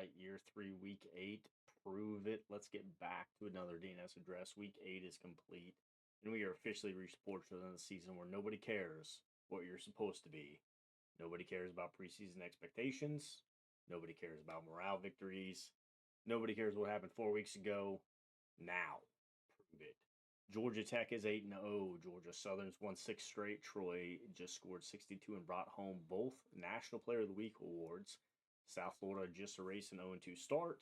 right, year 3, week 8. Prove it. Let's get back to another DNS address. Week 8 is complete, and we are officially reached portion of the season where nobody cares what you're supposed to be. Nobody cares about preseason expectations. Nobody cares about morale victories. Nobody cares what happened 4 weeks ago. Now, prove it. Georgia Tech is 8-0. Georgia Southern's won 6 straight. Troy just scored 62 and brought home both National Player of the Week awards. South Florida just erased an 0-2 start.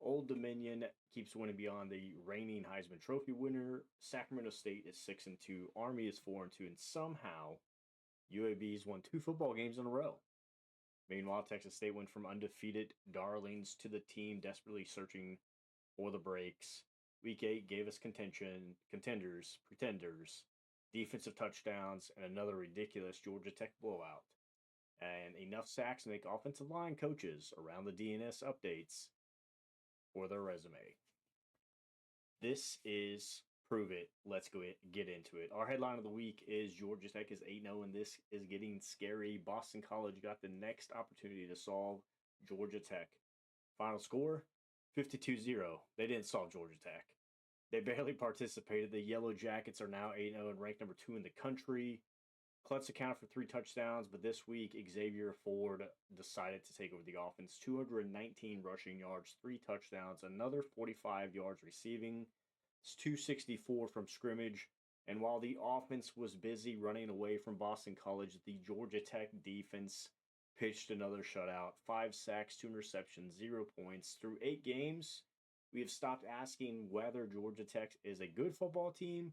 Old Dominion keeps winning beyond the reigning Heisman Trophy winner. Sacramento State is 6-2. Army is 4-2, and somehow UAB's won 2 football games in a row. Meanwhile, Texas State went from undefeated darlings to the team desperately searching for the breaks. Week 8 gave us contenders, pretenders, defensive touchdowns, and another ridiculous Georgia Tech blowout. And enough sacks to make offensive line coaches around the DNS updates for their resume. This is Prove It. Let's get into it. Our headline of the week is Georgia Tech is 8-0, and this is getting scary. Boston College got the next opportunity to solve Georgia Tech. Final score, 52-0. They didn't solve Georgia Tech. They barely participated. The Yellow Jackets are now 8-0 and ranked number 2 in the country. Clutts accounted for 3 touchdowns, but this week Xavier Ford decided to take over the offense. 219 rushing yards, 3 touchdowns, another 45 yards receiving. It's 264 from scrimmage. And while the offense was busy running away from Boston College, the Georgia Tech defense pitched another shutout. 5 sacks, 2 interceptions, 0 points. Through 8 games, we have stopped asking whether Georgia Tech is a good football team.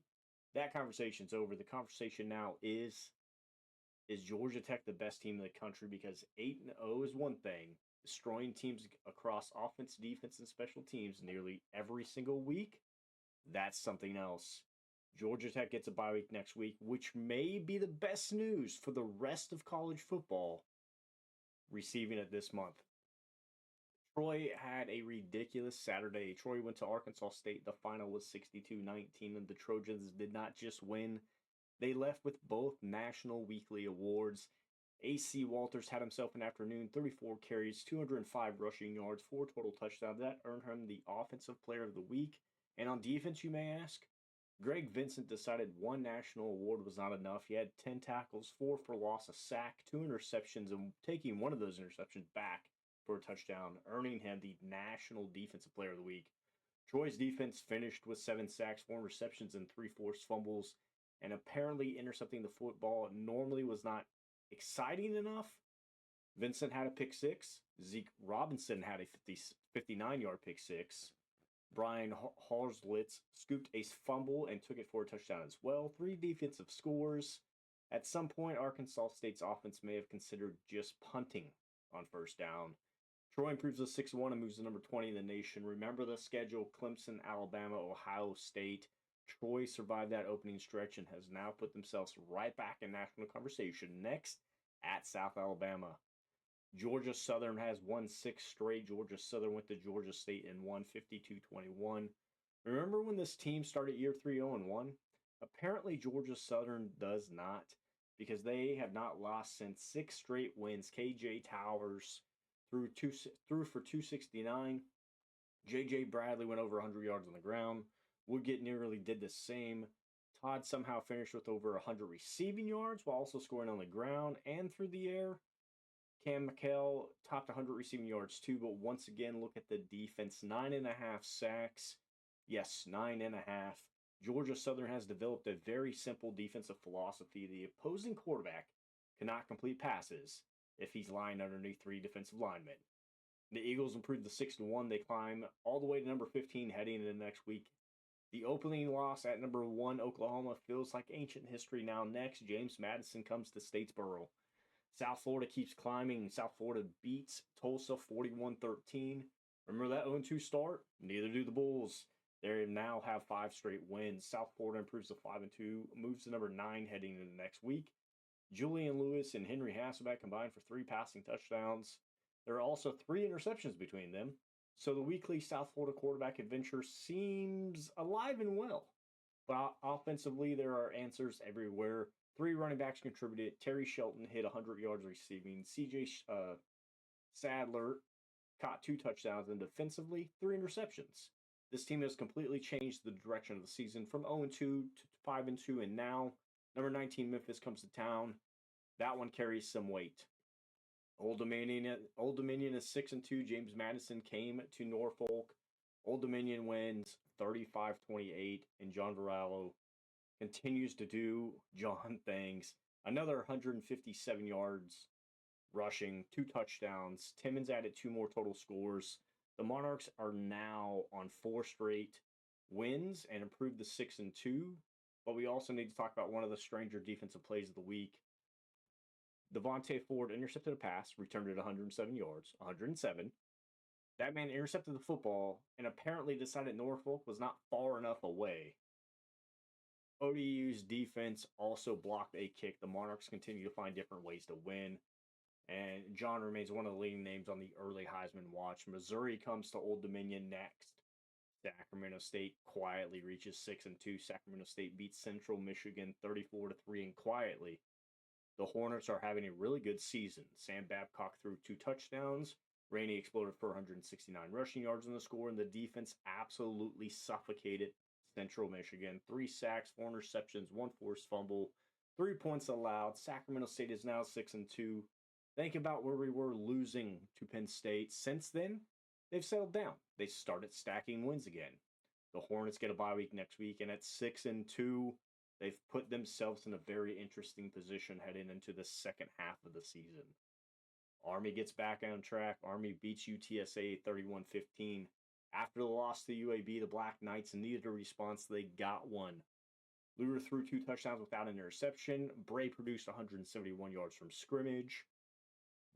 That conversation's over. The conversation now is Georgia Tech the best team in the country? Because 8-0 is one thing. Destroying teams across offense, defense, and special teams nearly every single week, that's something else. Georgia Tech gets a bye week next week, which may be the best news for the rest of college football receiving it this month. Troy had a ridiculous Saturday. Troy went to Arkansas State. The final was 62-19, and the Trojans did not just win. They left with both National Weekly Awards. A.C. Walters had himself an afternoon, 34 carries, 205 rushing yards, 4 total touchdowns. That earned him the Offensive Player of the Week. And on defense, you may ask, Greg Vincent decided 1 national award was not enough. He had 10 tackles, 4 for loss, a sack, 2 interceptions, and taking one of those interceptions back for a touchdown, earning him the National Defensive Player of the Week. Troy's defense finished with 7 sacks, 4 interceptions, and 3 forced fumbles, and apparently intercepting the football normally was not exciting enough. Vincent had a pick 6. Zeke Robinson had a 59-yard pick 6. Brian Harslitz scooped a fumble and took it for a touchdown as well. 3 defensive scores. At some point, Arkansas State's offense may have considered just punting on first down. Troy improves to 6-1 and moves to number 20 in the nation. Remember the schedule: Clemson, Alabama, Ohio State. Troy survived that opening stretch and has now put themselves right back in national conversation. Next, at South Alabama. Georgia Southern has won 6 straight. Georgia Southern went to Georgia State and won 52-21. Remember when this team started year 3 0-1? Apparently, Georgia Southern does not, because they have not lost since 6 straight wins. KJ Towers threw for 269. JJ Bradley went over 100 yards on the ground. Woodgate nearly did the same. Todd somehow finished with over 100 receiving yards while also scoring on the ground and through the air. Cam McHale topped 100 receiving yards too, but once again, look at the defense. 9.5 sacks. Yes, 9.5. Georgia Southern has developed a very simple defensive philosophy. The opposing quarterback cannot complete passes if he's lying underneath 3 defensive linemen. The Eagles improved to 6-1. They climb all the way to number 15 heading into next week. The opening loss at number 1, Oklahoma, feels like ancient history now. Next, James Madison comes to Statesboro. South Florida keeps climbing. South Florida beats Tulsa 41-13. Remember that 0-2 start? Neither do the Bulls. They now have 5 straight wins. South Florida improves to 5-2, moves to number 9 heading into next week. Julian Lewis and Henry Hasselbeck combined for 3 passing touchdowns. There are also 3 interceptions between them. So the weekly South Florida quarterback adventure seems alive and well. But offensively, there are answers everywhere. 3 running backs contributed. Terry Shelton hit 100 yards receiving. C.J. Sadler caught 2 touchdowns, and defensively, 3 interceptions. This team has completely changed the direction of the season from 0-2 to 5-2, and now number 19 Memphis comes to town. That one carries some weight. Old Dominion is 6-2. James Madison came to Norfolk. Old Dominion wins 35-28, and John Varallo continues to do John things. Another 157 yards rushing, 2 touchdowns. Timmons added 2 more total scores. The Monarchs are now on 4 straight wins and improved to 6-2. But we also need to talk about one of the stranger defensive plays of the week. Xavier Ford intercepted a pass, returned it 107 yards, 107. That man intercepted the football and apparently decided Norfolk was not far enough away. ODU's defense also blocked a kick. The Monarchs continue to find different ways to win. And John remains one of the leading names on the early Heisman watch. Missouri comes to Old Dominion next. Sacramento State quietly reaches 6-2. Sacramento State beats Central Michigan 34-3 and quietly. The Hornets are having a really good season. Sam Babcock threw 2 touchdowns. Rainey exploded for 169 rushing yards in the score, and the defense absolutely suffocated Central Michigan. 3 sacks, 4 interceptions, 1 forced fumble, 3 points allowed. Sacramento State is now 6-2. Think about where we were losing to Penn State. Since then, they've settled down. They started stacking wins again. The Hornets get a bye week next week, and at 6-2, they've put themselves in a very interesting position heading into the second half of the season. Army gets back on track. Army beats UTSA 31-15. After the loss to UAB, the Black Knights needed a response. They got one. Luer threw 2 touchdowns without an interception. Bray produced 171 yards from scrimmage.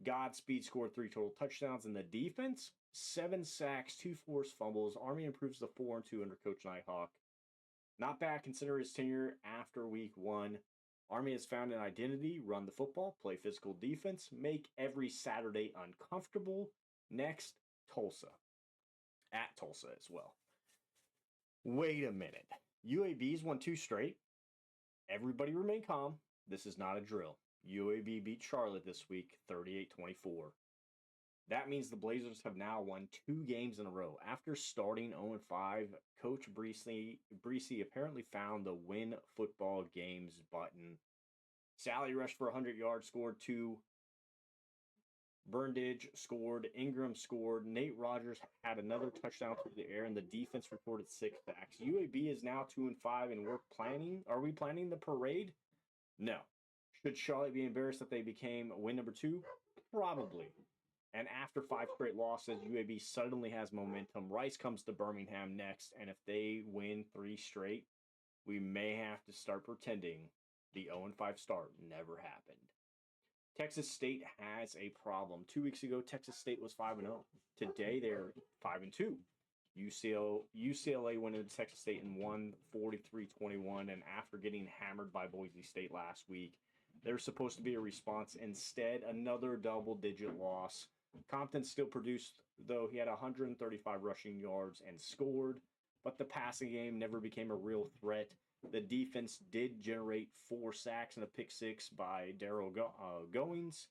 Godspeed scored 3 total touchdowns. And the defense, 7 sacks, 2 forced fumbles. Army improves to 4-2 under Coach Nighthawk. Not bad considering his tenure after week 1. Army has found an identity, run the football, play physical defense, make every Saturday uncomfortable. Next, Tulsa. At Tulsa as well. Wait a minute. UAB's won 2 straight. Everybody remain calm. This is not a drill. UAB beat Charlotte this week, 38-24. That means the Blazers have now won 2 games in a row. After starting 0-5, Coach Breesy apparently found the win football games button. Sally rushed for 100 yards, scored 2. Burndage scored. Ingram scored. Nate Rogers had another touchdown through the air, and the defense recorded 6 sacks. UAB is now 2-5, and are we planning the parade? No. Should Charlotte be embarrassed that they became win number 2? Probably. And after 5 straight losses, UAB suddenly has momentum. Rice comes to Birmingham next, and if they win 3 straight, we may have to start pretending the 0-5 start never happened. Texas State has a problem. 2 weeks ago, Texas State was 5-0. Today, they're 5-2. UCLA went into Texas State and won 43-21, and after getting hammered by Boise State last week, there's supposed to be a response. Instead, another double-digit loss. Compton still produced, though he had 135 rushing yards and scored, but the passing game never became a real threat. The defense did generate 4 sacks and a pick 6 by Darryl Goings.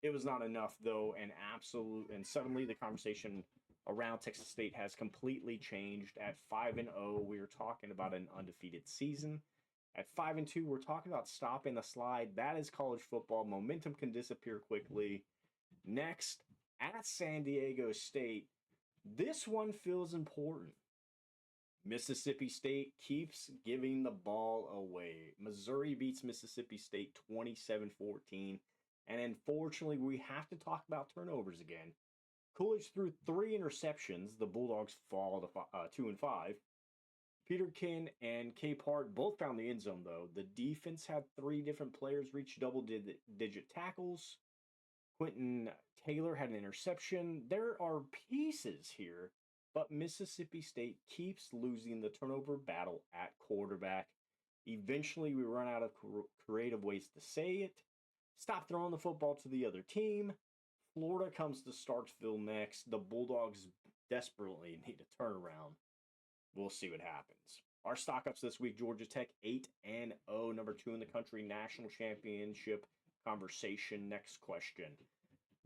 It was not enough, though, and suddenly the conversation around Texas State has completely changed. At 5-0, we are talking about an undefeated season. At 5-2, we're talking about stopping the slide. That is college football. Momentum can disappear quickly. Next, at San Diego State, this one feels important. Mississippi State keeps giving the ball away. Missouri beats Mississippi State 27-14. And unfortunately, we have to talk about turnovers again. Coolidge threw 3 interceptions. The Bulldogs fall to 2-5. Peterkin and Capehart both found the end zone, though. The defense had 3 different players reach double-digit tackles. Quentin Taylor had an interception. There are pieces here, but Mississippi State keeps losing the turnover battle at quarterback. Eventually, we run out of creative ways to say it. Stop throwing the football to the other team. Florida comes to Starkville next. The Bulldogs desperately need a turnaround. We'll see what happens. Our stock-ups this week, Georgia Tech 8-0, number 2 in the country, national championship conversation. Next question.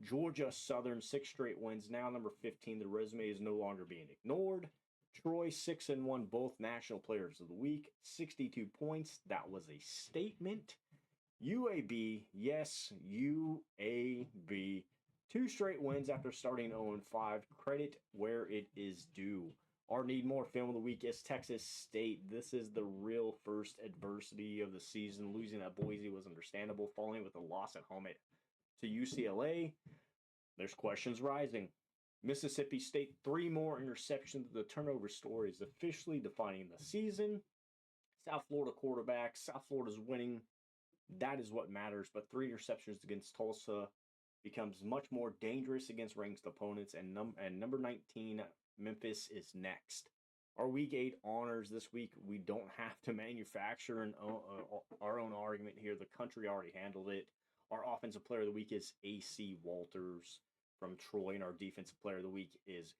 Georgia Southern, 6 straight wins, now number 15. The resume is no longer being ignored. Troy, 6-1, both National Players of the Week, 62 points. That was a statement. UAB, yes, UAB. 2 straight wins after starting 0-5. Credit where it is due. Our Need More Film of the Week is Texas State. This is the real first adversity of the season. Losing at Boise was understandable. Following with a loss at home to UCLA, there's questions rising. Mississippi State, 3 more interceptions. The turnover story is officially defining the season. South Florida quarterback. South Florida's winning. That is what matters. But 3 interceptions against Tulsa becomes much more dangerous against ranked opponents. And number 19, Memphis, is next. Our Week 8 honors this week. We don't have to manufacture our own argument here. The country already handled it. Our Offensive Player of the Week is A.C. Walters from Troy, and our Defensive Player of the Week is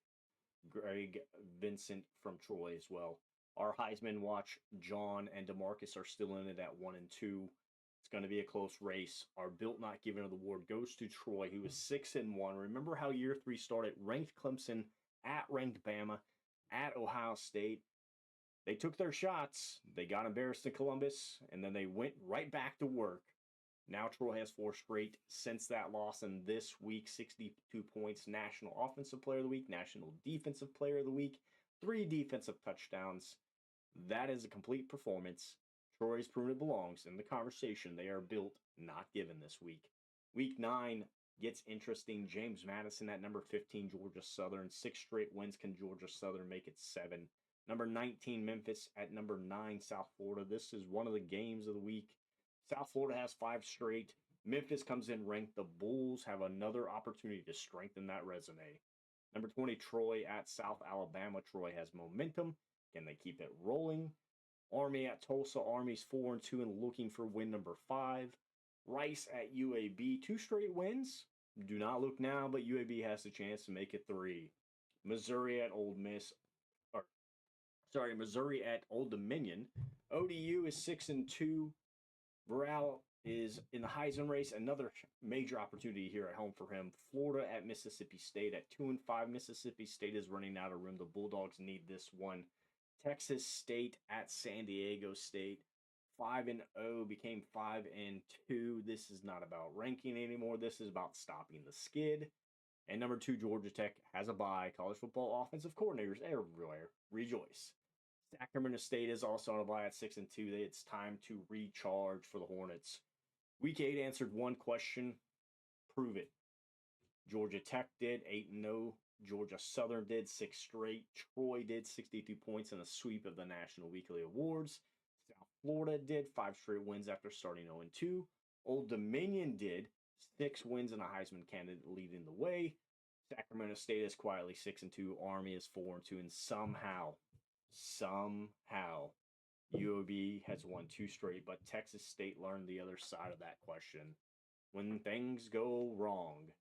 Greg Vincent from Troy as well. Our Heisman watch, John and DeMarcus, are still in it at 1 and 2. It's going to be a close race. Our Built Not Given of the award goes to Troy, who was 6-1. Remember how year 3 started? Ranked Clemson, at ranked Bama, at Ohio State. They took their shots. They got embarrassed in Columbus, and then they went right back to work. Now Troy has 4 straight since that loss, and this week, 62 points. National Offensive Player of the Week, National Defensive Player of the Week, 3 defensive touchdowns. That is a complete performance. Troy's proven it belongs in the conversation. They are built, not given this week. Week 9 gets interesting. James Madison at number 15, Georgia Southern. 6 straight wins. Can Georgia Southern make it 7? Number 19, Memphis at number 9, South Florida. This is one of the games of the week. South Florida has 5 straight. Memphis comes in ranked. The Bulls have another opportunity to strengthen that resume. Number 20, Troy at South Alabama. Troy has momentum. Can they keep it rolling? Army at Tulsa. Army's 4-2 and looking for win number 5. Rice at UAB. 2 straight wins. Do not look now, but UAB has the chance to make it 3. Missouri at Missouri at Old Dominion. ODU is 6-2. Burrell is in the Heisman race. Another major opportunity here at home for him. Florida at Mississippi State at 2-5. Mississippi State is running out of room. The Bulldogs need this one. Texas State at San Diego State. 5-0 became 5-2. This is not about ranking anymore. This is about stopping the skid. And number 2, Georgia Tech has a bye. College football offensive coordinators everywhere rejoice. Sacramento State is also on a bye at 6-2. It's time to recharge for the Hornets. Week 8 answered one question. Prove it. Georgia Tech did 8-0. Georgia Southern did 6 straight. Troy did 62 points in a sweep of the National Weekly Awards. South Florida did 5 straight wins after starting 0-2. Old Dominion did 6 wins and a Heisman candidate leading the way. Sacramento State is quietly 6-2. Army is 4-2, and somehow, UOB has won 2 straight, but Texas State learned the other side of that question. When things go wrong,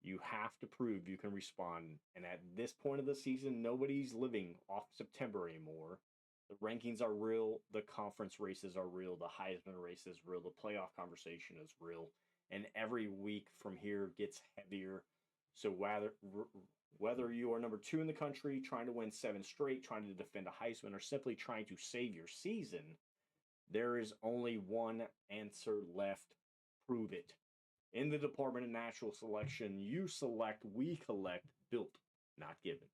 you have to prove you can respond. And at this point of the season, nobody's living off September anymore. The rankings are real. The conference races are real. The Heisman race is real. The playoff conversation is real. And every week from here gets heavier. So whether you are number 2 in the country, trying to win 7 straight, trying to defend a Heisman, or simply trying to save your season, there is only one answer left. Prove it. In the Department of Natural Selection, you select, we collect, built, not given.